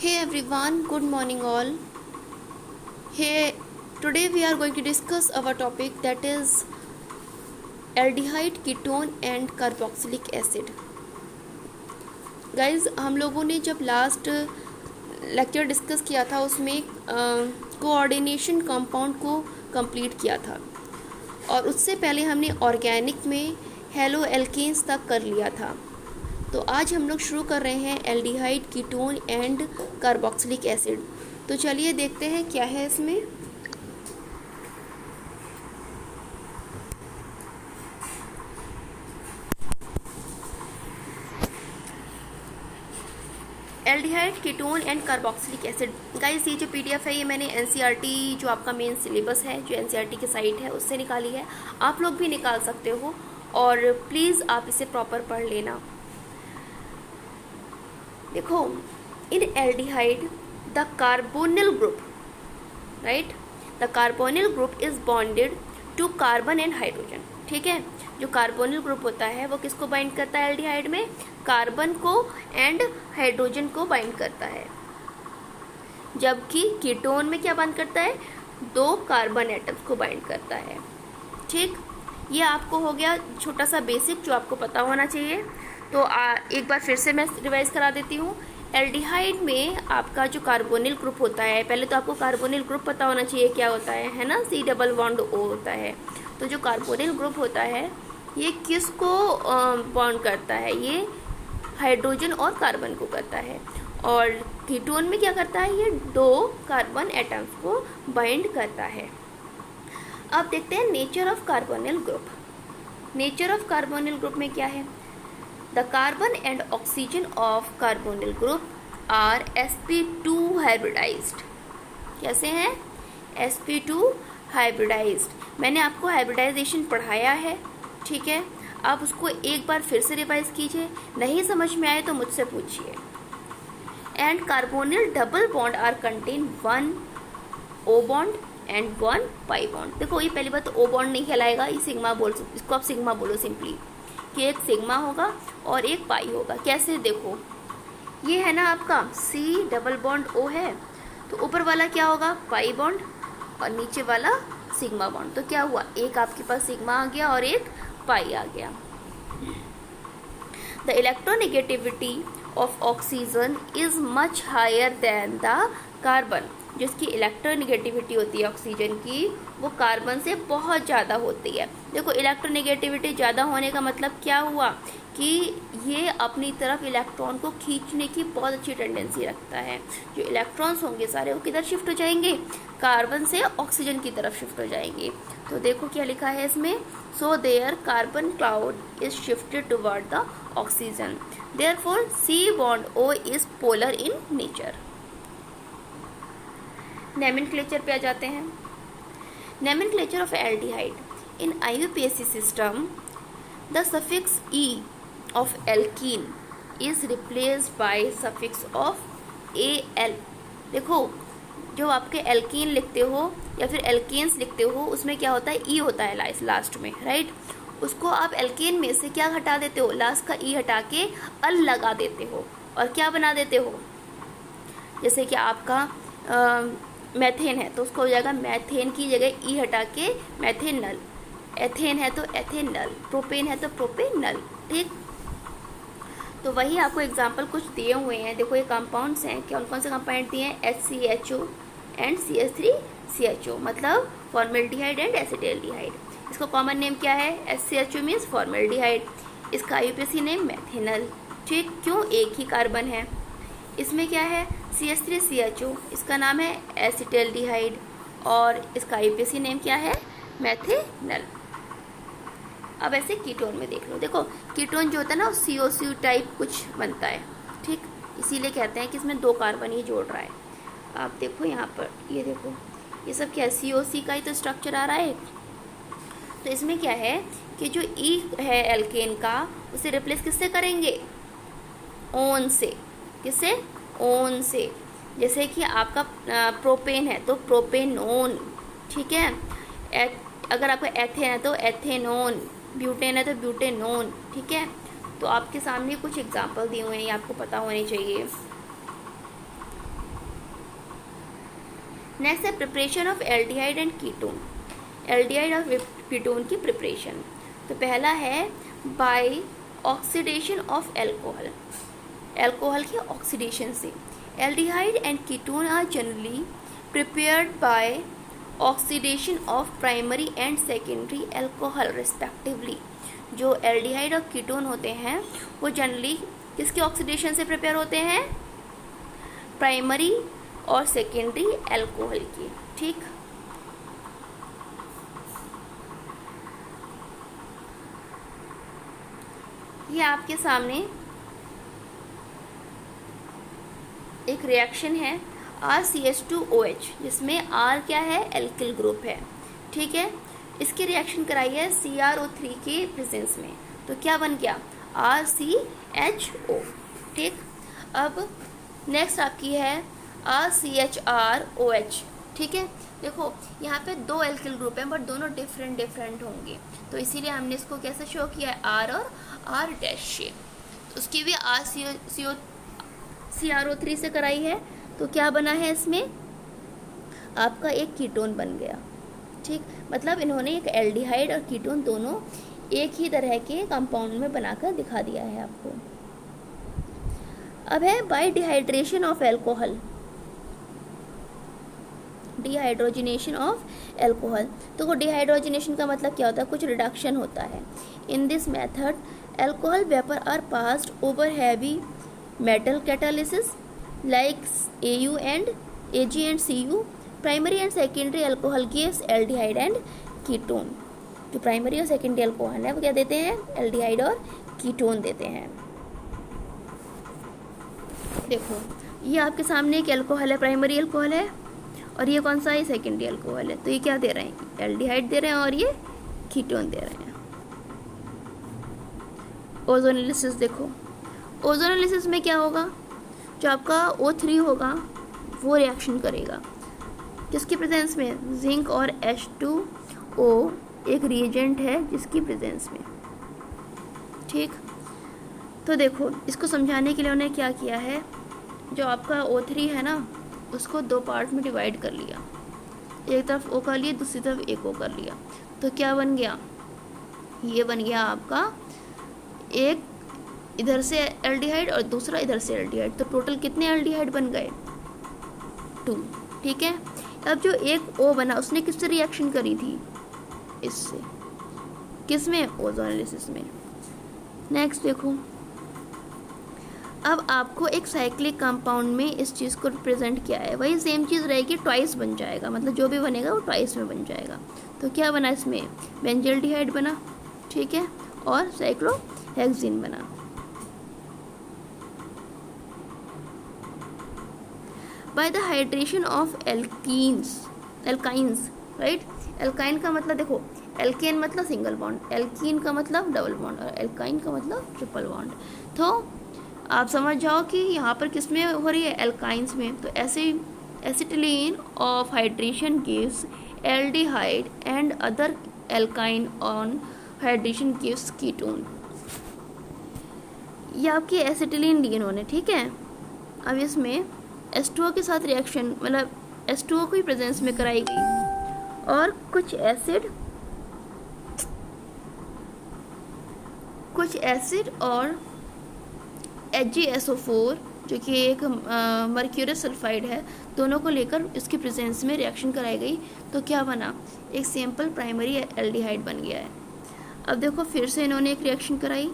Hey everyone, good morning all. Hey, today we are going to discuss our topic that is aldehyde, ketone and carboxylic acid. Guys, हम लोगों ने जब last lecture discuss किया था उसमें coordination compound को complete किया था और उससे पहले हमने ऑर्गेनिक में हेलो एल्केन्स तक कर लिया था। तो आज हम लोग शुरू कर रहे हैं aldehyde, ketone and carboxylic acid. तो चलिए देखते हैं क्या है इसमें। Aldehyde, ketone and carboxylic acid. Guys, ये जो पीडीएफ है ये मैंने एनसीईआरटी जो आपका मेन सिलेबस है, जो एनसीईआरटी की साइट है उससे निकाली है। आप लोग भी निकाल सकते हो और प्लीज़ आप इसे प्रॉपर पढ़ लेना। देखो, in aldehyde the carbonyl group, right, the carbonyl group is bonded to carbon and hydrogen. ठीक है, जो कार्बोनिल ग्रुप होता है वो किसको बाइंड करता है एल्डिहाइड में? कार्बन को एंड हाइड्रोजन को बाइंड करता है। जबकि कीटोन में क्या बाइंड करता है? दो कार्बन एटम्स को बाइंड करता है। ठीक, ये आपको हो गया छोटा सा बेसिक जो आपको पता होना चाहिए। तो एक बार फिर से मैं रिवाइज करा देती हूँ। एल्डिहाइड में आपका जो कार्बोनिल ग्रुप होता है, पहले तो आपको कार्बोनिल ग्रुप पता होना चाहिए क्या होता है ना, C डबल बॉन्ड O होता है। तो जो कार्बोनिल ग्रुप होता है ये किसको बॉन्ड करता है? ये हाइड्रोजन और कार्बन को करता है। और कीटोन में क्या करता है? ये दो कार्बन एटम्स को बाइंड करता है। अब देखते हैं nature of carbonyl group. Nature of carbonyl group में क्या है? The carbon and oxygen of carbonyl group are sp2 hybridized। कैसे हैं? sp2 hybridized। मैंने आपको हाइब्रिडाइजेशन पढ़ाया है, ठीक है। आप उसको एक बार फिर से रिवाइज कीजिए, नहीं समझ में आए तो मुझसे पूछिए। And carbonyl double bond are contain one O bond and one pi bond. देखो, ये पहली बात तो O बॉन्ड नहीं कहलाएगा, ये सिग्मा बोल, इसको आप सिग्मा बोलो सिंपली, कि एक सिग्मा होगा और एक पाई होगा। कैसे? देखो, ये है ना आपका C डबल बॉन्ड O है, तो ऊपर वाला क्या होगा? पाई बॉन्ड, और नीचे वाला सिग्मा बॉन्ड। तो क्या हुआ? एक आपके पास सिग्मा आ गया और एक पाई आ गया। The electronegativity of oxygen is much higher than the carbon. जिसकी इलेक्ट्रोनेगेटिविटी होती है ऑक्सीजन की, वो कार्बन से बहुत ज़्यादा होती है। देखो, इलेक्ट्रोनेगेटिविटी ज़्यादा होने का मतलब क्या हुआ? कि ये अपनी तरफ इलेक्ट्रॉन को खींचने की बहुत अच्छी टेंडेंसी रखता है। जो इलेक्ट्रॉन्स होंगे सारे वो किधर शिफ्ट हो जाएंगे? कार्बन से ऑक्सीजन की तरफ शिफ्ट हो जाएंगे। तो देखो क्या लिखा है इसमें, so there carbon cloud is shifted toward the oxygen, therefore C bond O is polar in nature. Nomenclature पे आ जाते हैं। Nomenclature of aldehyde in IUPAC system, the suffix E of alkene is replaced by suffix of AL। देखो, जो आपके alkene लिखते हो या फिर एल्केन्स लिखते हो उसमें क्या होता है? E होता है लास्ट में, राइट। उसको आप एल्केन में से क्या हटा देते हो? लास्ट का E हटा के अल लगा देते हो और क्या बना देते हो? जैसे कि आपका मैथेन है तो उसको हो जाएगा मैथेन की जगह E हटा के मैथेनल। एथेन है तो एथेनल, प्रोपेन है तो प्रोपेनल। ठीक, तो वही आपको एग्जांपल कुछ दिए हुए हैं। देखो, ये कंपाउंड्स हैं, कौन कौन से कंपाउंड दिए हैं? HCHO एंड CH3CHO, मतलब फॉर्मेल्डिहाइड एंड एसिटाल्डिहाइड। इसका कॉमन नेम क्या है? HCHO मीन्स फॉर्मेल्डिहाइड, इसका IUPAC नेम मैथेनल। ठीक, क्यों? एक ही कार्बन है। इसमें क्या है? CH3CHO, इसका नाम है एसिटाल्डिहाइड और इसका IUPAC नेम क्या है? मैथेनल। अब ऐसे कीटोन में देख लो। देखो, कीटोन जो होता है ना CO टाइप कुछ बनता है, ठीक, इसीलिए कहते हैं कि इसमें दो कार्बन ही जोड़ रहा है। आप देखो यहाँ पर, ये देखो, ये सब क्या है? COC का ही तो स्ट्रक्चर आ रहा है। तो इसमें क्या है कि जो E है एल्केन का, उसे रिप्लेस किससे करेंगे? ओन से। किससे? ओन से। जैसे कि आपका प्रोपेन है तो प्रोपेनोन, ठीक है। अगर आपका एथेन है तो एथेनोन, ब्यूटेन है तो ब्यूटेनोन, ठीक है। तो आपके सामने कुछ एग्जाम्पल दिए हुए हैं, ये आपको पता होने चाहिए। नेक्स्ट है preparation of aldehyde and ketone. Aldehyde और कीटोन की प्रिपरेशन। तो पहला है by oxidation of alcohol, alcohol के ऑक्सीडेशन से। Aldehyde and ketone are generally prepared by oxidation of primary and secondary alcohol respectively. जो एल्डिहाइड और कीटोन होते हैं वो जनरली किसके ऑक्सीडेशन से प्रिपेयर होते हैं? प्राइमरी और सेकेंडरी एल्कोहल की। ठीक, ये आपके सामने एक रिएक्शन है RCH2OH, जिसमें R क्या है? एल्किल ग्रुप है। ठीक है, इसकी रिएक्शन कराई है CrO3 के प्रेजेंस में, तो क्या बन गया? RCHO। ठीक, अब नेक्स्ट आपकी है RCHROH। ठीक है, देखो यहाँ पे दो एल्किल ग्रुप हैं बट दोनों डिफरेंट होंगे, तो इसीलिए हमने इसको कैसे शो किया है? R और R डैश से। तो उसकी भी CrO3 से कराई है, तो क्या बना है इसमें? आपका एक कीटोन बन गया। ठीक, मतलब इन्होंने एक एल्डिहाइड और कीटोन दोनों एक ही तरह के कंपाउंड में बनाकर दिखा दिया है आपको। अब है bye dehydration of alcohol, dehydrogenation of alcohol. तो वो डिहाइड्रोजिनेशन का मतलब क्या होता है? कुछ रिडक्शन होता है। In this method alcohol vapour are passed over heavy metal catalysis like AU and AG and CU। Primary and secondary alcohol gives aldehyde and ketone. जो प्राइमरी और सेकेंडरी एल्कोहल है वो क्या देते हैं? एल्डिहाइड और कीटोन देते हैं। देखो ये आपके सामने एक एल्कोहल है, प्राइमरी एल्कोहल है, और ये कौन सा है? सेकेंडरी एल्कोहल है। तो ये क्या दे रहे हैं? एल्डिहाइड दे रहे हैं और ये कीटोन दे रहे हैं। ओजोनोलिसिस देखो, ओजोनोलिसिस में क्या होगा? जो आपका O3 होगा वो रिएक्शन करेगा किसकी प्रेजेंस में? जिंक और H2O एक रिएजेंट है जिसकी प्रेजेंस में। ठीक, तो देखो इसको समझाने के लिए उन्होंने क्या किया है? जो आपका O3 है ना, उसको दो पार्ट में डिवाइड कर लिया, एक तरफ O कर लिया, दूसरी तरफ एक O कर लिया, तो क्या बन गया? ये बन गया आपका एक इधर से एल्डिहाइड और दूसरा इधर से एल्डिहाइड। तो टोटल कितने एल्डिहाइड बन गए? 2। ठीक है, अब जो एक O बना उसने किससे रिएक्शन करी थी? इससे। किसमें? ओजोनोलिसिस में। नेक्स्ट देखो, अब आपको एक साइक्लिक कंपाउंड में इस चीज़ को रिप्रेजेंट किया है, वही सेम चीज़ रहेगी, ट्वाइस बन जाएगा, मतलब जो भी बनेगा वो ट्वाइस में बन जाएगा। तो क्या बना इसमें? बेंजल्डिहाइड बना। ठीक है, और साइक्लोहेक्सिन बना। By the hydration of alkynes, right? Alkyne का मतलब देखो, एल्केन मतलब सिंगल बॉन्ड, एल्कीन का मतलब डबल बॉन्ड, और एल्काइन का मतलब ट्रिपल बॉन्ड। तो आप समझ जाओ कि यहाँ पर किस में हो रही है? एल्काइंस में। तो ऐसे acetylene of hydration gives aldehyde and other alkyne on hydration gives ketone. ये आपकी एसिटिलीन ली इन्होंने। ठीक है, अब इसमें H2O के साथ रिएक्शन, मतलब H2O को ही प्रेजेंस में कराई गई, और कुछ एसिड और HgSO4 जो कि एक मर्क्यूरस सल्फाइड है, दोनों को लेकर इसकी प्रेजेंस में रिएक्शन कराई गई। तो क्या बना? एक सिंपल प्राइमरी एल्डिहाइड बन गया है। अब देखो फिर से इन्होंने एक रिएक्शन कराई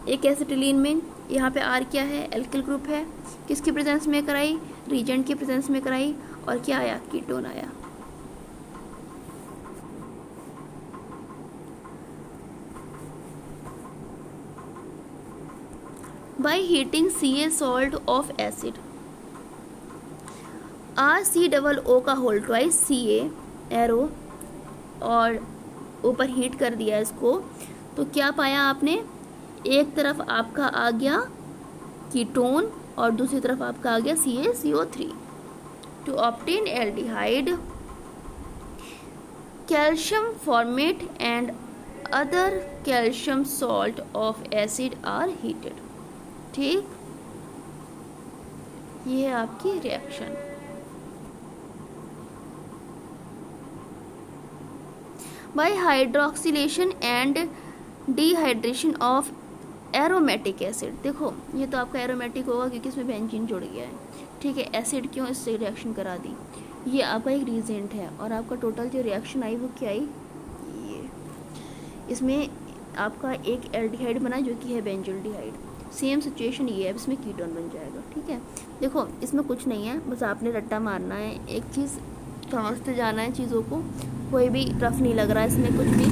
एक एसिटिलीन में, यहाँ पे R क्या है? एल्किल ग्रुप है। किसकी प्रेजेंस में कराई? रीजेंट की प्रेजेंस में कराई, और क्या आया? कीटोन आया। By heating Ca salt of acid, RCOO का होल ट्वाइस Ca एरो, और ऊपर हीट कर दिया इसको, तो क्या पाया आपने? एक तरफ आपका आ गया कीटोन और दूसरी तरफ आपका आ गया CaCO3। To obtain aldehyde, calcium formate and other calcium salt of acid are heated. ठीक, ये है आपकी reaction. By hydroxylation and dehydration of aromatic acid. देखो ये तो आपका एरोमेटिक होगा क्योंकि इसमें बेंजीन जुड़ गया है, ठीक है। एसिड क्यों इससे रिएक्शन करा दी, ये आपका एक रीजेंट है। और आपका टोटल जो रिएक्शन आई वो क्या आई, ये इसमें आपका एक एल्डिहाइड बना जो कि है बेंजोल्डिहाइड। सेम सिचुएशन ये है, इसमें कीटोन बन जाएगा, ठीक है। देखो इसमें कुछ नहीं है, बस आपने रट्टा मारना है, एक चीज़ समझते जाना है चीज़ों को, कोई भी रफ नहीं लग रहा है इसमें कुछ भी।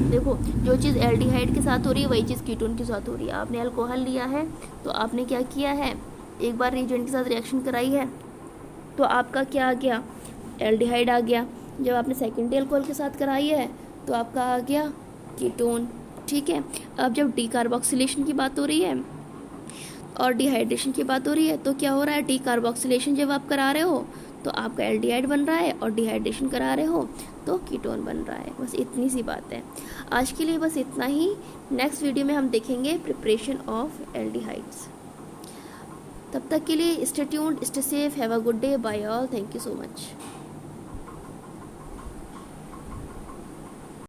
देखो जो चीज़ एल्डिहाइड के साथ हो रही है वही चीज़ कीटोन के साथ हो रही है। आपने अल्कोहल लिया है तो आपने क्या किया है, एक बार रिएजेंट के साथ रिएक्शन कराई है तो आपका क्या आ गया, एल्डिहाइड आ गया। जब आपने सेकेंडरी अल्कोहल के साथ कराई है तो आपका आ गया कीटोन, ठीक है। अब जब डीकार्बोक्सिलेशन की बात हो रही है और डिहाइड्रेशन की बात हो रही है तो क्या हो रहा है, डीकार्बोक्सिलेशन जब आप करा रहे हो तो आपका एल्डिहाइड बन रहा है और डिहाइड्रेशन करा रहे हो तो कीटोन बन रहा है। बस इतनी सी बात है। आज के लिए बस इतना ही। नेक्स्ट वीडियो में हम देखेंगे प्रिपरेशन ऑफ एल्डिहाइड्स। तब तक के लिए stay tuned, stay safe, have a good day, bye all, thank you so much.